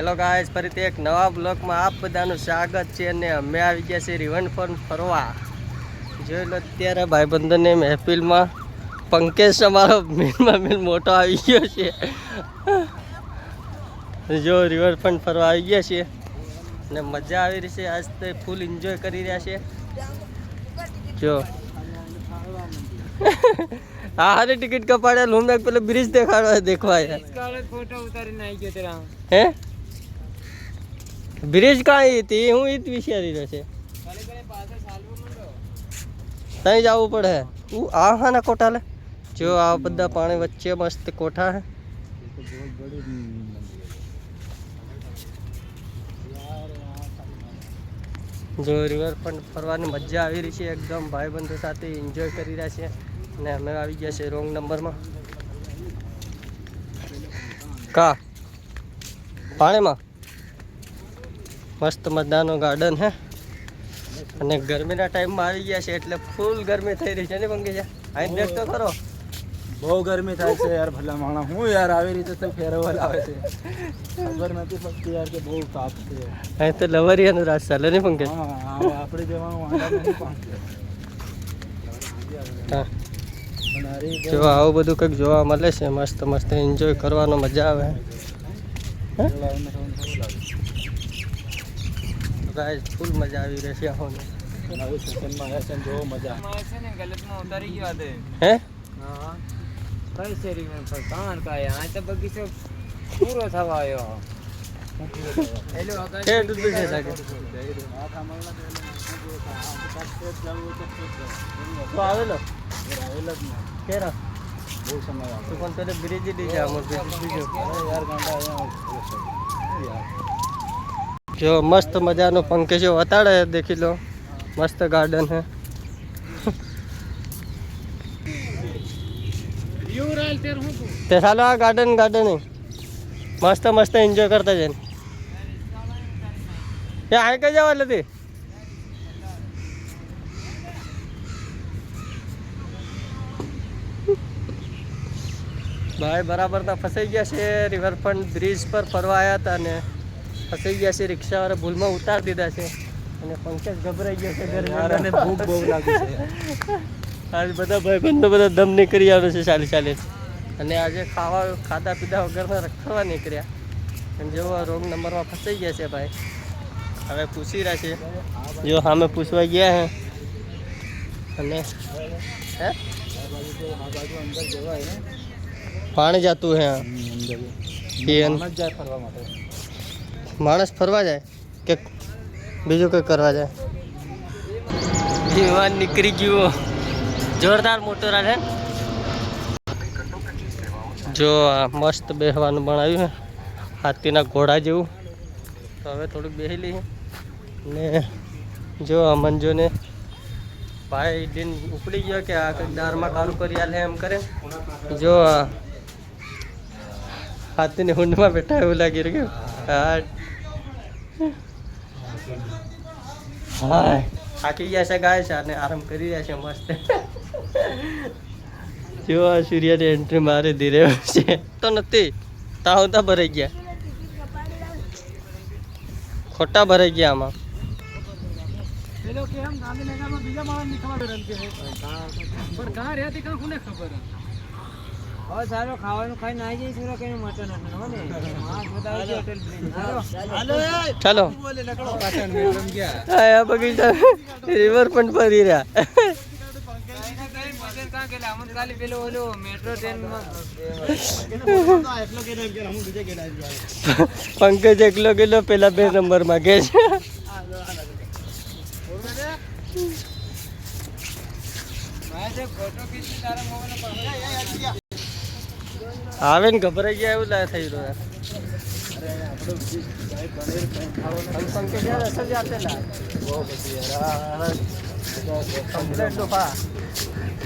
Hello guys, ફરીથી એક નવા બ્લોગમાં આપ બધાનું સ્વાગત છે અને અમે આવી ગયા છીએ રિવરફ્રન્ટ ફરવા. જોઈ લો અત્યારે ભાઈબંધોની મહેફિલમાં પંકેશ અમારો મિલ મોટો આવી ગયો છે. જો રિવરફ્રન્ટ ફરવા આવી ગયા છીએ અને મજા આવી રહી છે. આજ તો ફૂલ એન્જોય કરી રહ્યા છે. જો હા હારી ટિકિટ કપાડે લૂમ એક પેલો બ્રિજ દેખવા ફોટો ઉતારીને આવી ગયો તેરા હે બ્રિજ કાંઈ હતી હું એ જ વિચારી રહ્યો છે. ત્યાં જવું પડે. આ હા ના કોઠા લે જો આ બધા પાણી વચ્ચે મસ્ત કોઠા હે. જો રિવરફ્રન્ટ ફરવાની મજા આવી રહી છે એકદમ. ભાઈબંધો સાથે એન્જોય કરી રહ્યા છે અને અમે આવી ગયા છે રોંગ નંબરમાં. કા પાણીમાં મસ્ત મજાનો ગાર્ડન હે અને ગરમીના ટાઈમમાં આવી ગયા છે એટલે ફૂલ ગરમી થઈ રહી છે ને પંકજ? અહીં દેખ તો ખરો બહુ ગરમી થાય છે યાર. ભલા માણા હું યાર આવી રીતે તો ફેરવલ આવે છે ખબર નથી પડતી યાર કે બહુ તાપ છે. અહીં તો લવરિયાનો રાસ ચાલે ને પંકજ? આપણે જવાનું વાંધા નથી હા જો આવું બધું કંઈક જોવા મળે છે. મસ્ત મસ્ત એન્જોય કરવાનો મજા આવે. ગાઈસ ફૂલ મજા આવી રહી છે આપણને. જોવો મજા ગલતમાં ઉતારી ગયો હતો હે હા કઈ શેરી માં કાન કાય આ તો બગીચો પૂરો થવા આવ્યો. હેલો કે દૂધ છે લાગે તો આવેલો કેરા બહુ સમય તો કોણ પેલે બ્રિજ દી જા મોર બીજો યાર ગાંડા જો મસ્ત મજાનો પંકેજો વતાડે દેખી લો. મસ્ત ગાર્ડન હે. તે સાલો આ ગાર્ડન મસ્ત મસ્ત એન્જોય કરતા જાય. એ આ કઈ જવા લતી ભાઈ બરાબર તો ફસાઈ ગયા છે. રિવરફ્રન્ટ બ્રિજ પર ફરવા આવ્યા હતા અને ફસાઈ ગયા છે. રિક્ષાવાળા ભૂલમાં ઉતારી દીધા છે અને પંકજ ગભરાઈ ગયા છે. અને ભૂખ બહુ લાગી છે. આજે બધા ભાઈબંધો બધા દમ નીકળી આવે છે ચાલી અને આજે ખાધા પીધા વગરના રખડવા નીકળ્યા અને જો રોંગ નંબરમાં ફસાઈ ગયા છે ભાઈ. હવે પૂછી રહ્યા છે જો સામે પૂછવા ગયા હે અને હે પાણી જતું હે માણસ ફરવા જાય કે બીજું કંઈ કરવા જાય. વિમાન નીકળી ગયું. જોરદાર મોટો રાડ હે. જો આ મસ્ત બેસવાનું બનાવ્યું હે હાથીના ઘોડા જેવું. તો હવે થોડુંક બેસી લઈએ ને જો મંજોને ભાઈ દિન ઉપડી ગયો કે આ કંઈક દારમાં કામ કરી આલે એમ કરે. જો હાથીની હુંડમાં બેઠા એવું લાગી રહ્યું. હા થાકી ગયા છે ગાય છે અને આરામ કરી રહ્યા છે મસ્ત. જો આ સૂર્યની એન્ટ્રી મારી ધીરે છે તો નથી તાવતા ભરાઈ ગયા. ખોટા ભરાઈ ગયા આમાં. સારો ખાવાનું ખાઈને આવી જઈશ કે મટન ચાલો બગીચા રિવરફ્રન્ટ ફરી રહ્યા. પંકજ એકલો ગયેલો પેલા 2 નંબરમાં કે છે. આવે ને ગભરાઈ ગયા એવું લાગે થઈ રહ્યું.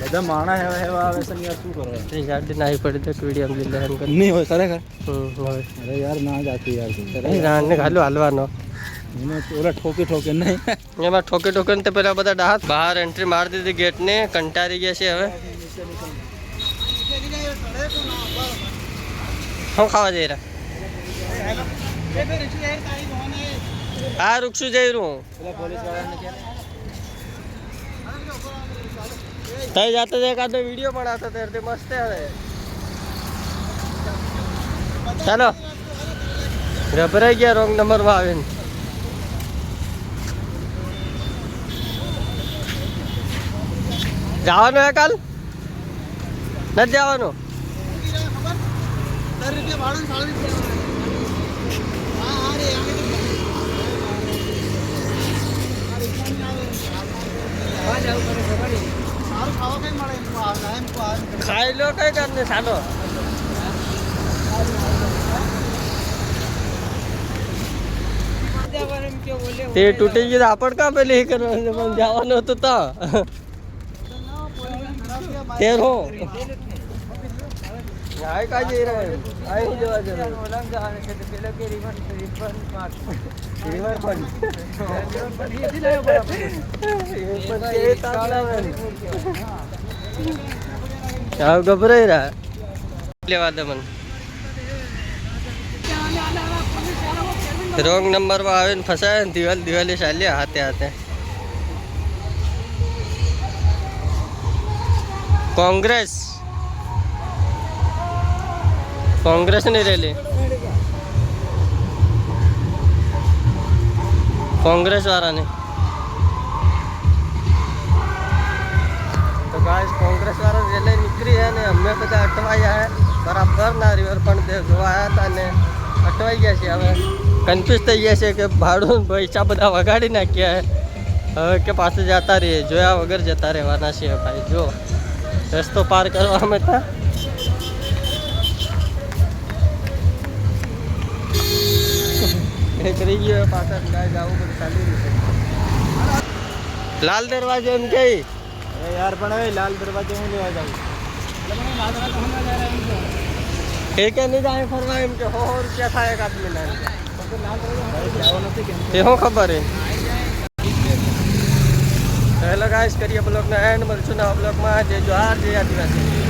બધા માણા હેવા આવે છે યાર. શું કરવા ગાડી નાહી પડી તો વીડિયો નહીં હોય ખરેખર. અરે યાર ના જાતી યાર રાણને ખાલી હાલવાનો ઓલા ઠોકે નહીં એમાં ઠોકે ને તો પેલા બધા ડાહત બહાર એન્ટ્રી મારી દીધી ગેટને. કંટાળી ગયા છે હવે. શું ખાવા જઈ રહ્યા? હા રૂકશું જઈ રહ્યું થઈ જાતે જ એકાદો વિડીયો બનાવતો ત્યારે મસ્ત આવે ચાલો ગભરાઈ ગયા રોંગ નંબરમાં આવીને જવાનું હે કાલ નથી જવાનું ખાઈ લો કઈ કરને ચાલો તે તૂટી ગયું આપણ કા પેલી કરવાનું પણ જવાનું હતું તો તેર હો આય કા જઈ રહ્યા આય હું જવા જરા રિવર પણ ગભરાઈ રહ્યા લેવા દે મને રોંગ નંબરમાં આવીને ફસાય ને દિવાળી ચાલ્યા હાથે હાથે કોંગ્રેસની રેલી કોંગ્રેસ વાળાની તો ગાઈસ કોંગ્રેસ વાળા રેલી નીકળી है ને અમે બધા અટવાયા હે બરાબર ના રિવરફ્રન્ટ જોવા આવ્યા હતા ને અટવાઈ ગયા છે હવે કન્ફ્યુઝ થઈ ગયા છે કે ભાડું પૈસા બધા વગાડી નાખ્યા હે હવે કે પાસે જતા રહીએ જોયા વગર જતા રહેવાના છે ભાઈ જો રસ્તો પાર કરવા અમે હતા કરી ગયો પાછળ ગાય આવું બધું ચાલી રહ્યું છે લાલ દરવાજો એમ કે યાર પણ હવે લાલ દરવાજો હું લેવા જાઉં એક નહીં જાય ફરવા એમ કે 100 રૂપિયા થાય એક આદમીના એ શું ખબર હે હેલો ગાઈસ કરીએ બ્લોગના એન્ડ મળશું નવા બ્લોગમાં જે જોહાર જય આદિવાસી